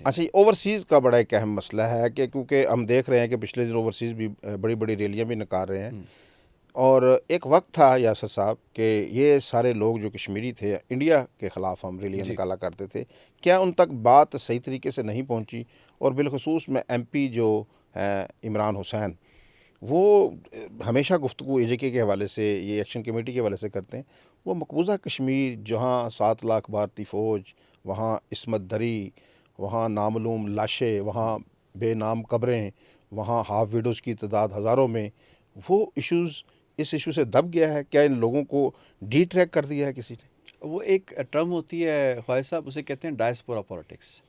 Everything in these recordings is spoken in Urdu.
اچھا، یہ اوورسیز کا بڑا ایک اہم مسئلہ ہے کہ کیونکہ ہم دیکھ رہے ہیں کہ پچھلے دن اوورسیز بھی بڑی بڑی ریلیاں بھی نکال رہے ہیں، اور ایک وقت تھا یاسر صاحب کہ یہ سارے لوگ جو کشمیری تھے انڈیا کے خلاف ہم ریلیاں جی نکالا کرتے تھے، کیا ان تک بات صحیح طریقے سے نہیں پہنچی؟ اور بالخصوص میں ایم پی جو ہیں عمران حسین، وہ ہمیشہ گفتگو اے جے کے حوالے سے، یہ ایکشن کمیٹی کے حوالے سے کرتے ہیں، وہ مقبوضہ کشمیر جہاں 7 لاکھ بھارتی فوج، وہاں عصمت دری، وہاں نامعلوم لاشیں، وہاں بے نام قبریں، وہاں ہاف ویڈوز کی تعداد ہزاروں میں، وہ ایشوز اس ایشو سے دب گیا ہے؟ کیا ان لوگوں کو ڈی ٹریک کر دیا ہے کسی نے؟ وہ ایک ٹرم ہوتی ہے خواجہ صاحب، اسے کہتے ہیں ڈائسپورا پالیٹکس.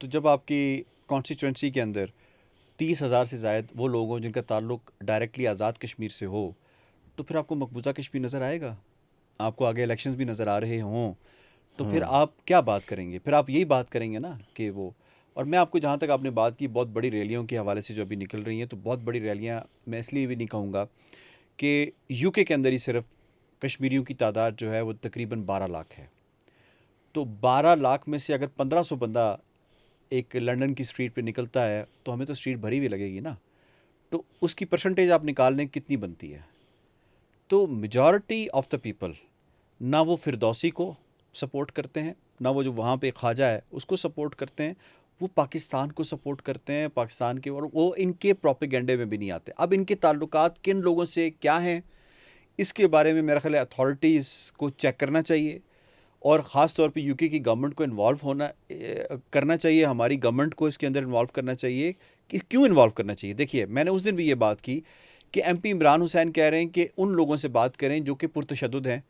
تو جب آپ کی کانسٹیچوئنسی کے اندر 30,000 سے زائد وہ لوگ ہوں جن کا تعلق ڈائریکٹلی آزاد کشمیر سے ہو، تو پھر آپ کو مقبوضہ کشمیر نظر آئے گا. آپ کو آگے الیکشنز بھی نظر آ رہے ہوں تو پھر آپ کیا بات کریں گے؟ پھر آپ یہی بات کریں گے نا کہ وہ. اور میں آپ کو جہاں تک آپ نے بات کی بہت بڑی ریلیوں کے حوالے سے جو ابھی نکل رہی ہیں، تو بہت بڑی ریلیاں میں اس لیے بھی نہیں کہوں گا کہ یو کے اندر ہی صرف کشمیریوں کی تعداد جو ہے وہ تقریباً 12 لاکھ ہے. تو 12 لاکھ میں سے اگر 1500 بندہ ایک لنڈن کی اسٹریٹ پہ نکلتا ہے تو ہمیں تو اسٹریٹ بھری ہوئی لگے گی نا. تو اس کی پرسنٹیج آپ نکال لیں کتنی بنتی ہے. تو میجورٹی آف دا پیپل نہ وہ فردوسی کو سپورٹ کرتے ہیں، نہ وہ جو وہاں پہ خواجہ ہے اس کو سپورٹ کرتے ہیں، وہ پاکستان کو سپورٹ کرتے ہیں، پاکستان کے، اور وہ ان کے پروپیگنڈے میں بھی نہیں آتے. اب ان کے تعلقات کن لوگوں سے کیا ہیں اس کے بارے میں میرا خیال ہے اتھارٹیز کو چیک کرنا چاہیے، اور خاص طور پہ یو کے کی گورنمنٹ کو انوالو کرنا چاہیے. ہماری گورنمنٹ کو اس کے اندر انوالو کرنا چاہیے. کہ کیوں انوالو کرنا چاہیے؟ دیکھیے، میں نے اس دن بھی یہ بات کی کہ ایم پی عمران حسین کہہ رہے ہیں کہ ان لوگوں سے بات کریں جو کہ پرتشدد ہیں،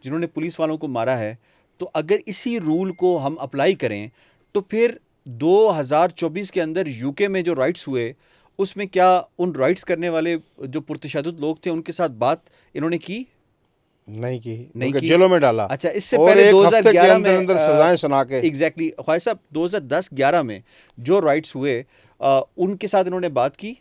جنہوں نے پولیس والوں کو مارا ہے. تو اگر اسی رول کو ہم اپلائی کریں تو پھر 2024 کے اندر یو کے میں جو رائٹس ہوئے اس میں کیا ان رائٹس کرنے والے جو پرتشدد لوگ تھے ان کے ساتھ بات انہوں نے کی؟ نہیں کی، نہیں بلکہ کی. جیلوں میں ڈالا، اچھا، اس سے اور پہلے ایک ہفتے کے 2011 اندر میں اندر سزائیں سنا کے. ایگزیکٹلی خواجہ صاحب 2010-11 میں جو رائٹس ہوئے ان کے ساتھ انہوں نے بات کی؟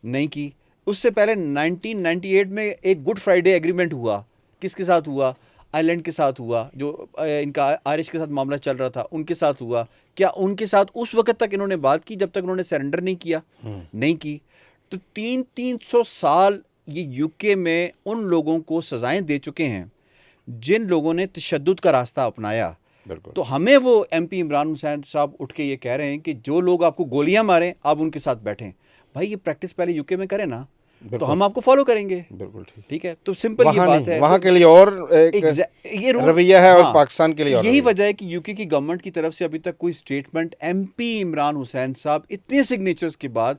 نہیں کی. اس سے پہلے 1998 میں ایک گڈ فرائیڈے ایگریمنٹ ہوا. کس کے ساتھ ہوا؟ آئرلینڈ کے ساتھ ہوا، جو ان کا آئرش کے ساتھ معاملہ چل رہا تھا ان کے ساتھ ہوا. کیا ان کے ساتھ اس وقت تک انہوں نے بات کی جب تک انہوں نے سرنڈر نہیں کیا؟ نہیں کی. تو 300 سال یہ یو کے میں ان لوگوں کو سزائیں دے چکے ہیں جن لوگوں نے تشدد کا راستہ اپنایا. بالکل. تو ہمیں وہ ایم پی عمران حسین صاحب اٹھ کے یہ کہہ رہے ہیں کہ جو لوگ آپ کو گولیاں ماریں آپ ان کے ساتھ بیٹھیں. بھائی یہ پریکٹس پہلے یو کے میں کریں نا، تو ہم آپ کو فالو کریں گے. بالکل ٹھیک. ٹھیک ہے، تو سمپل یہ وہاں بات نہیں، ہے. وہاں کے لیے اور ایک یہ رول رویہ ہے، اور ہاں، پاکستان کے تو لیے اور یہی رویہ. وجہ ہے کہ یو کے کی گورنمنٹ کی طرف سے ابھی تک کوئی اسٹیٹمنٹ ایم پی عمران حسین صاحب اتنے سگنیچرز کے بعد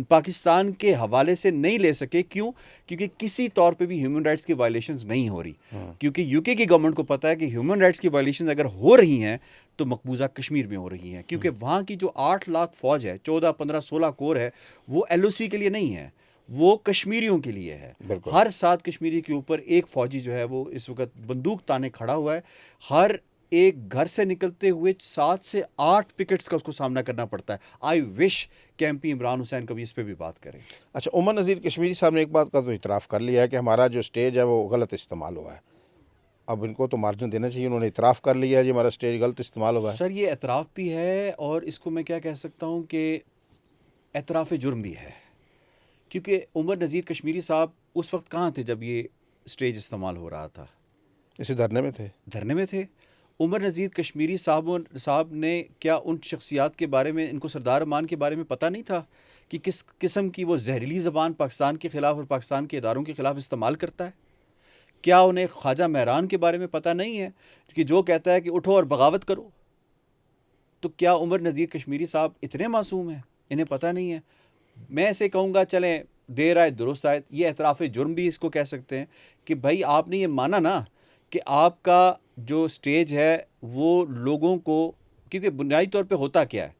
پاکستان کے حوالے سے نہیں لے سکے. کیوں؟ کیونکہ کسی طور پہ بھی ہیومن رائٹس کی وائلیشنز نہیں ہو رہی. کیونکہ یو کے کی گورنمنٹ کو پتا ہے کہ ہیومن رائٹس کی وائلیشنز اگر ہو رہی ہیں تو مقبوضہ کشمیر میں ہو رہی ہیں. کیونکہ وہاں کی جو 8 لاکھ فوج ہے، 14 15 16 کور ہے، وہ ایل او سی کے لیے نہیں ہے، وہ کشمیریوں کے لیے ہے. بالکل. ہر 7 کشمیری کے اوپر ایک فوجی جو ہے وہ اس وقت بندوق تانے کھڑا ہوا ہے. ہر ایک گھر سے نکلتے ہوئے 7 سے 8 پکٹس کا اس کو سامنا کرنا پڑتا ہے. آئی وش کہ ایم پی عمران حسین کبھی اس پہ بھی بات کریں. اچھا، عمر نذیر کشمیری صاحب نے ایک بات کا تو اعتراف کر لیا ہے کہ ہمارا جو سٹیج ہے وہ غلط استعمال ہوا ہے. اب ان کو تو مارجن دینا چاہیے، انہوں نے اعتراف کر لیا ہے جی ہمارا سٹیج غلط استعمال ہوا ہے. سر یہ اعتراف بھی ہے، اور اس کو میں کیا کہہ سکتا ہوں کہ اعتراف جرم بھی ہے. کیونکہ عمر نذیر کشمیری صاحب اس وقت کہاں تھے جب یہ سٹیج استعمال ہو رہا تھا؟ اسی دھرنے میں تھے. دھرنے میں تھے. عمر نذیر کشمیری صاحب نے کیا ان شخصیات کے بارے میں، ان کو سردار امان کے بارے میں پتہ نہیں تھا کہ کس قسم کی وہ زہریلی زبان پاکستان کے خلاف اور پاکستان کے اداروں کے خلاف استعمال کرتا ہے؟ کیا انہیں خواجہ مہران کے بارے میں پتہ نہیں ہے کہ جو کہتا ہے کہ اٹھو اور بغاوت کرو؟ تو کیا عمر نذیر کشمیری صاحب اتنے معصوم ہیں انہیں پتہ نہیں ہے؟ میں ایسے کہوں گا، چلیں دیر آئے درست آئے، یہ اعتراف جرم بھی اس کو کہہ سکتے ہیں کہ بھائی آپ نے یہ مانا نا کہ آپ کا جو سٹیج ہے وہ لوگوں کو، کیونکہ بنیادی طور پہ ہوتا کیا ہے،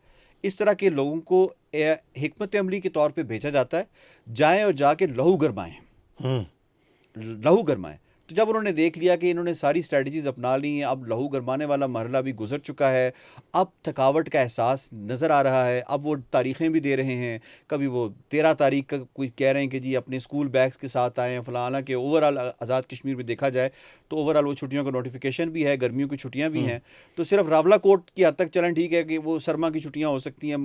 اس طرح کے لوگوں کو حکمت عملی کے طور پہ بھیجا جاتا ہے، جائیں اور جا کے لہو گرمائیں. تو جب انہوں نے دیکھ لیا کہ انہوں نے ساری اسٹریٹجیز اپنا لی ہیں، اب لہو گرمانے والا مرحلہ بھی گزر چکا ہے، اب تھکاوٹ کا احساس نظر آ رہا ہے، اب وہ تاریخیں بھی دے رہے ہیں، کبھی وہ 13 تاریخ کا کوئی کہہ رہے ہیں کہ جی اپنے اسکول بیگس کے ساتھ آئیں فلاں، حالانکہ اوور آل آزاد کشمیر میں دیکھا جائے تو اوور آل وہ چھٹیوں کا نوٹیفیکیشن بھی ہے، گرمیوں کی چھٹیاں بھی ہیں، تو صرف راولا کوٹ کی حد تک چلیں ٹھیک ہے کہ وہ سرما کی چھٹیاں ہو سکتی ہیں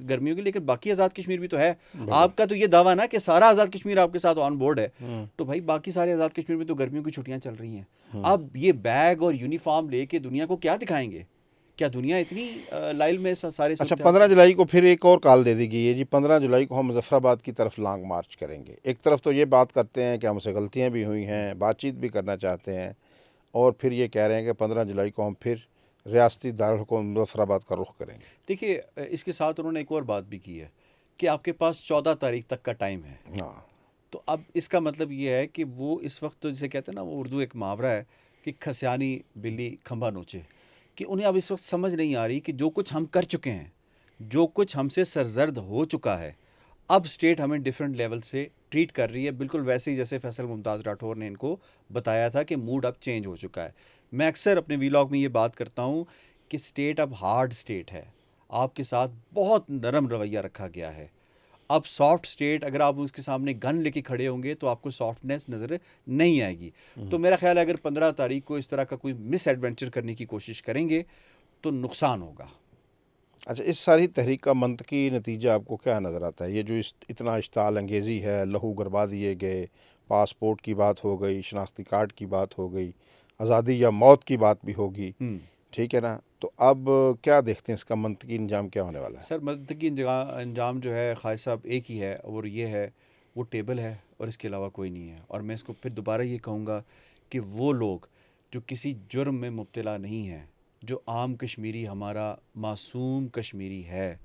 گرمیوں کی، لیکن باقی آزاد کشمیر بھی تو ہے۔ آپ کا تو یہ دعویٰ نا کہ سارا آزاد کشمیر آپ کے ساتھ آن بورڈ ہے، تو بھائی باقی سارے آزاد کشمیر میں تو گرمیوں کی چھٹیاں چل رہی ہیں، اب یہ بیگ اور یونیفارم لے کے دنیا کو کیا دکھائیں گے؟ کیا دنیا اتنی لائل میں سارے اچھا 15 جولائی کو پھر ایک اور کال دے دی گئی ہے جی، 15 جولائی کو ہم مظفر آباد کی طرف لانگ مارچ کریں گے۔ ایک طرف تو یہ بات کرتے ہیں کہ ہم سے غلطیاں بھی ہوئی ہیں، بات چیت بھی کرنا چاہتے ہیں، اور پھر یہ کہہ رہے ہیں کہ 15 جولائی کو ہم پھر ریاستی دارالحکومت مظفر آباد کا رخ کریں گے۔ دیکھیے اس کے ساتھ انہوں نے ایک اور بات بھی کی ہے کہ آپ کے پاس 14 تاریخ تک کا ٹائم ہے، ہاں تو اب اس کا مطلب یہ ہے کہ وہ اس وقت تو جسے کہتے ہیں نا، وہ اردو ایک محاورہ ہے کہ کھسیانی بلی کھمبا نوچے، کہ انہیں اب اس وقت سمجھ نہیں آ رہی کہ جو کچھ ہم کر چکے ہیں، جو کچھ ہم سے سرزرد ہو چکا ہے، اب اسٹیٹ ہمیں ڈیفرنٹ لیول سے ٹریٹ کر رہی ہے، بالکل ویسے ہی جیسے فیصل ممتاز راٹھور نے ان کو بتایا تھا کہ موڈ اب چینج ہو چکا ہے۔ میں اکثر اپنے ویلاگ میں یہ بات کرتا ہوں کہ اسٹیٹ اب ہارڈ اسٹیٹ ہے، آپ کے ساتھ بہت نرم رویہ رکھا گیا ہے۔ اب سافٹ اسٹیٹ اگر آپ اس کے سامنے گن لے کے کھڑے ہوں گے تو آپ کو سافٹنیس نظر نہیں آئے گی۔ تو میرا خیال ہے اگر 15 تاریخ کو اس طرح کا کوئی مس ایڈونچر کرنے کی کوشش کریں گے تو نقصان ہوگا۔ اچھا، اس ساری تحریک کا منطقی نتیجہ آپ کو کیا نظر آتا ہے؟ یہ جو اتنا اشتعال انگیزی ہے، لہو گروا دیے گئے، پاسپورٹ کی بات ہو گئی، شناختی کارڈ کی بات ہو گئی، آزادی یا موت کی بات بھی ہوگی، ٹھیک ہے نا، تو اب کیا دیکھتے ہیں اس کا منطقی انجام کیا ہونے والا ہے؟ سر منطقی انجام جو ہے خالد صاحب ایک ہی ہے، اور یہ ہے وہ ٹیبل ہے اور اس کے علاوہ کوئی نہیں ہے۔ اور میں اس کو پھر دوبارہ یہ کہوں گا کہ وہ لوگ جو کسی جرم میں مبتلا نہیں ہیں، جو عام کشمیری ہمارا معصوم کشمیری ہے،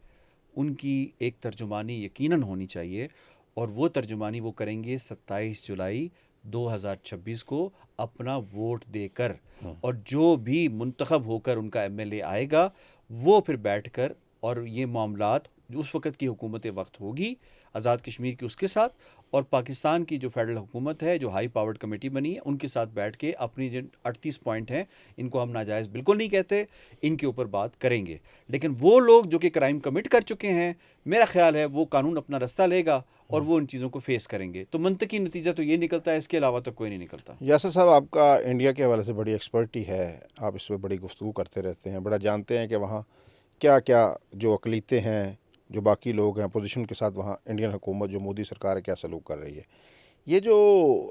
ان کی ایک ترجمانی یقیناً ہونی چاہیے، اور وہ ترجمانی وہ کریں گے 27 جولائی 2026 کو اپنا ووٹ دے کر، اور جو بھی منتخب ہو کر ان کا ایم ایل اے آئے گا وہ پھر بیٹھ کر، اور یہ معاملات جو اس وقت کی حکومت وقت ہوگی آزاد کشمیر کی اس کے ساتھ، اور پاکستان کی جو فیڈرل حکومت ہے جو ہائی پاورڈ کمیٹی بنی ہے ان کے ساتھ بیٹھ کے اپنی جن 38 پوائنٹ ہیں، ان کو ہم ناجائز بالکل نہیں کہتے، ان کے اوپر بات کریں گے۔ لیکن وہ لوگ جو کہ کرائم کمٹ کر چکے ہیں، میرا خیال ہے وہ قانون اپنا رستہ لے گا اور وہ ان چیزوں کو فیس کریں گے۔ تو منطقی نتیجہ تو یہ نکلتا ہے، اس کے علاوہ تو کوئی نہیں نکلتا۔ یاسر صاحب، آپ کا انڈیا کے حوالے سے بڑی ایکسپرٹی ہے، آپ اس میں بڑی گفتگو کرتے رہتے ہیں، بڑا جانتے ہیں کہ وہاں کیا کیا جو اقلیتیں ہیں، جو باقی لوگ ہیں اپوزیشن کے ساتھ، وہاں انڈین حکومت جو مودی سرکار ہے کیا سلوک کر رہی ہے۔ یہ جو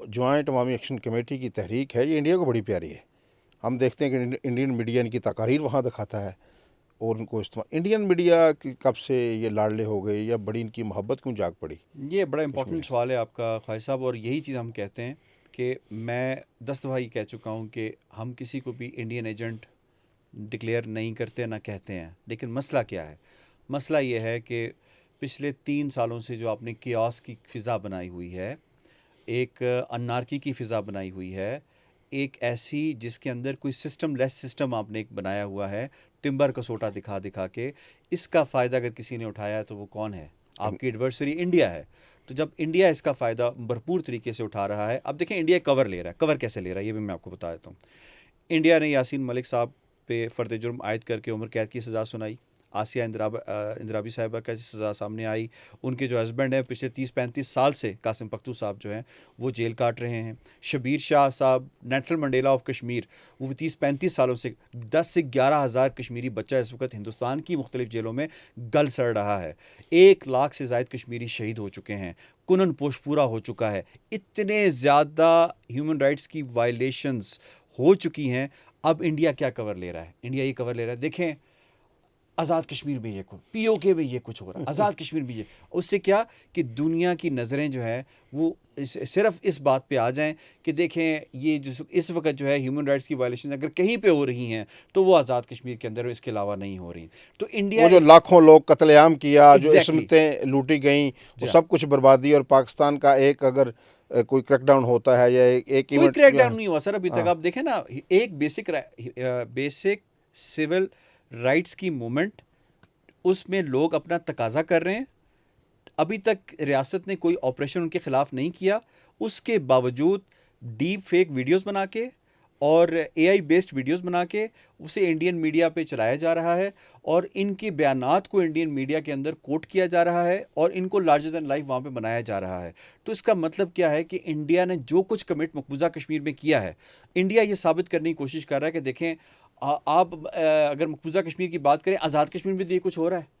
جوائنٹ عوامی ایکشن کمیٹی کی تحریک ہے، یہ انڈیا کو بڑی پیاری ہے۔ ہم دیکھتے ہیں کہ انڈین میڈیا ان کی تقاریر وہاں دکھاتا ہے اور ان کو استعمال، انڈین میڈیا کی کب سے یہ لاڈلے ہو گئے یا بڑی ان کی محبت کیوں جاگ پڑی؟ یہ بڑا امپورٹنٹ سوال ہے آپ کا خواجہ صاحب، اور یہی چیز ہم کہتے ہیں کہ میں 10 دفعہ یہ کہہ چکا ہوں کہ ہم کسی کو بھی انڈین ایجنٹ ڈکلیئر نہیں کرتے نہ کہتے ہیں، لیکن مسئلہ کیا ہے؟ مسئلہ یہ ہے کہ پچھلے 3 سالوں سے جو آپ نے کیاس کی فضا بنائی ہوئی ہے، ایک انارکی کی فضا بنائی ہوئی ہے، ایک ایسی جس کے اندر کوئی سسٹم لیس سسٹم آپ نے ایک بنایا ہوا ہے، ٹمبر کا سوٹا دکھا دکھا کے، اس کا فائدہ اگر کسی نے اٹھایا ہے تو وہ کون ہے؟ آپ کی ایڈورسری انڈیا ہے۔ تو جب انڈیا اس کا فائدہ بھرپور طریقے سے اٹھا رہا ہے، اب دیکھیں انڈیا کور لے رہا ہے، کور کیسے لے رہا ہے یہ بھی میں آپ کو بتا دیتا ہوں۔ انڈیا نے یاسین ملک صاحب پہ فرد جرم عائد کر کے عمر قید کی سزا سنائی، آسیہ اندرابی صاحبہ کا سزا سامنے آئی، ان کے جو ہسبینڈ ہیں پچھلے 30-35 سال سے قاسم پختو صاحب جو ہیں وہ جیل کاٹ رہے ہیں، شبیر شاہ صاحب نیلسن منڈیلا آف کشمیر، وہ 30-35 سالوں سے 10 سے 11 ہزار کشمیری بچہ اس وقت ہندوستان کی مختلف جیلوں میں گل سڑ رہا ہے، 1 لاکھ سے زائد کشمیری شہید ہو چکے ہیں، کنن پوش پورا ہو چکا ہے، اتنے زیادہ ہیومن رائٹس کی وائلیشنز ہو چکی ہیں۔ اب انڈیا کیا کور لے رہا ہے؟ انڈیا یہ کور لے رہا ہے، دیکھیں آزاد کشمیر میں یہ کچھ، پی او کے میں یہ کچھ ہو رہا ہے، آزاد کشمیر میں یہ، اس سے کیا کہ دنیا کی نظریں جو ہے وہ صرف اس بات پہ آ جائیں کہ دیکھیں یہ اس وقت جو ہے ہیومن رائٹس کی وائلیشن اگر کہیں پہ ہو رہی ہیں تو وہ آزاد کشمیر کے اندر، اس کے علاوہ نہیں ہو رہی۔ تو انڈیا وہ جو لاکھوں لوگ قتل عام کیا، جو Exactly. عصمتیں لوٹی گئیں، وہ جی سب کچھ بربادی، اور پاکستان کا ایک اگر کوئی کریک ڈاؤن ہوتا ہے یا ایک کوئی ایونٹ، کریک ڈاؤن نہیں ہوا سر ابھی تک۔ آپ دیکھیں نا، ایک بیسک سول رائٹس کی مومنٹ، اس میں لوگ اپنا تقاضا کر رہے ہیں، ابھی تک ریاست نے کوئی آپریشن ان کے خلاف نہیں کیا، اس کے باوجود ڈیپ فیک ویڈیوز بنا کے اور اے آئی بیسڈ ویڈیوز بنا کے اسے انڈین میڈیا پہ چلایا جا رہا ہے اور ان کے بیانات کو انڈین میڈیا کے اندر کوٹ کیا جا رہا ہے اور ان کو لارجر دین لائف وہاں پہ بنایا جا رہا ہے. تو اس کا مطلب کیا ہے کہ انڈیا نے جو کچھ کمٹ مقبوضہ کشمیر میں کیا ہے, انڈیا یہ ثابت کرنے کی کوشش کر رہا ہے کہ دیکھیں آپ اگر مقبوضہ کشمیر کی بات کریں, آزاد کشمیر میں تو یہ کچھ ہو رہا ہے.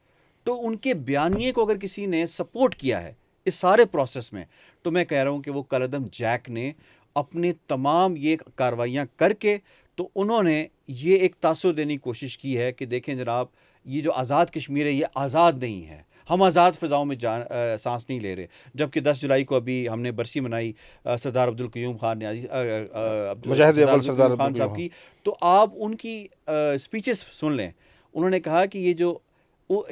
تو ان کے بیانیے کو اگر کسی نے سپورٹ کیا ہے اس سارے پروسیس میں, تو میں کہہ رہا ہوں کہ وہ قلعدم جیک نے اپنے تمام یہ کاروائیاں کر کے تو انہوں نے یہ ایک تاثر دینے کی کوشش کی ہے کہ دیکھیں جناب, یہ جو آزاد کشمیر ہے یہ آزاد نہیں ہے, ہم آزاد فضاؤں میں سانس نہیں لے رہے. جبکہ 10 جولائی کو ابھی ہم نے برسی منائی سردار عبدالقیوم خان نے, مجاہد سردار اول سردار عبدالقیوم خان صاحب کی, تو آپ ان کی اسپیچز سن لیں. انہوں نے کہا کہ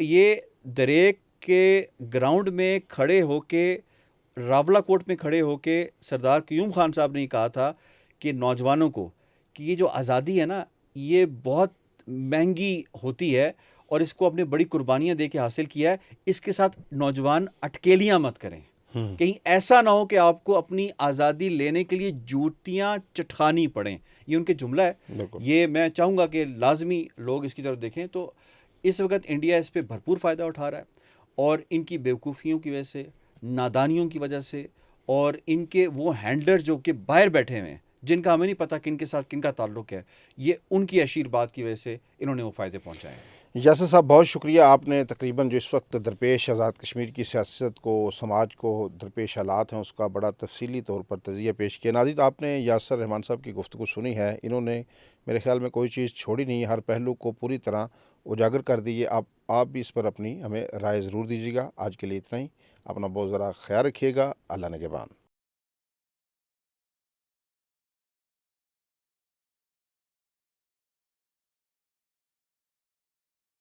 یہ دریک کے گراؤنڈ میں کھڑے ہو کے, راولا کوٹ میں کھڑے ہو کے سردار قیوم خان صاحب نے کہا تھا کہ نوجوانوں کو کہ یہ جو آزادی ہے نا یہ بہت مہنگی ہوتی ہے اور اس کو اپنے بڑی قربانیاں دے کے حاصل کیا ہے, اس کے ساتھ نوجوان اٹکیلیاں مت کریں, کہیں ایسا نہ ہو کہ آپ کو اپنی آزادی لینے کے لیے جوتیاں چٹخانی پڑیں. یہ ان کے جملہ ہے. یہ میں چاہوں گا کہ لازمی لوگ اس کی طرف دیکھیں. تو اس وقت انڈیا اس پہ بھرپور فائدہ اٹھا رہا ہے اور ان کی بیوقوفیوں کی وجہ سے, نادانیوں کی وجہ سے, اور ان کے وہ ہینڈلر جو کہ باہر بیٹھے ہوئے ہیں جن کا ہمیں نہیں پتا کن کے ساتھ کن کا تعلق ہے, یہ ان کی اشیر بات کی وجہ سے انہوں نے وہ فائدے پہنچائے ہیں. یاسر صاحب بہت شکریہ, آپ نے تقریباً جو اس وقت درپیش آزاد کشمیر کی سیاست کو, سماج کو درپیش حالات ہیں اس کا بڑا تفصیلی طور پر تجزیہ پیش کیا. ناظرین, آپ نے یاسر رحمان صاحب کی گفتگو سنی ہے, انہوں نے میرے خیال میں کوئی چیز چھوڑی نہیں, ہر پہلو کو پوری طرح اجاگر کر دی ہے. آپ بھی اس پر اپنی ہمیں رائے ضرور دیجیے گا. آج کے لیے اتنا ہی. اپنا بہت ذرا خیال رکھیے گا. اللہ نگہبان.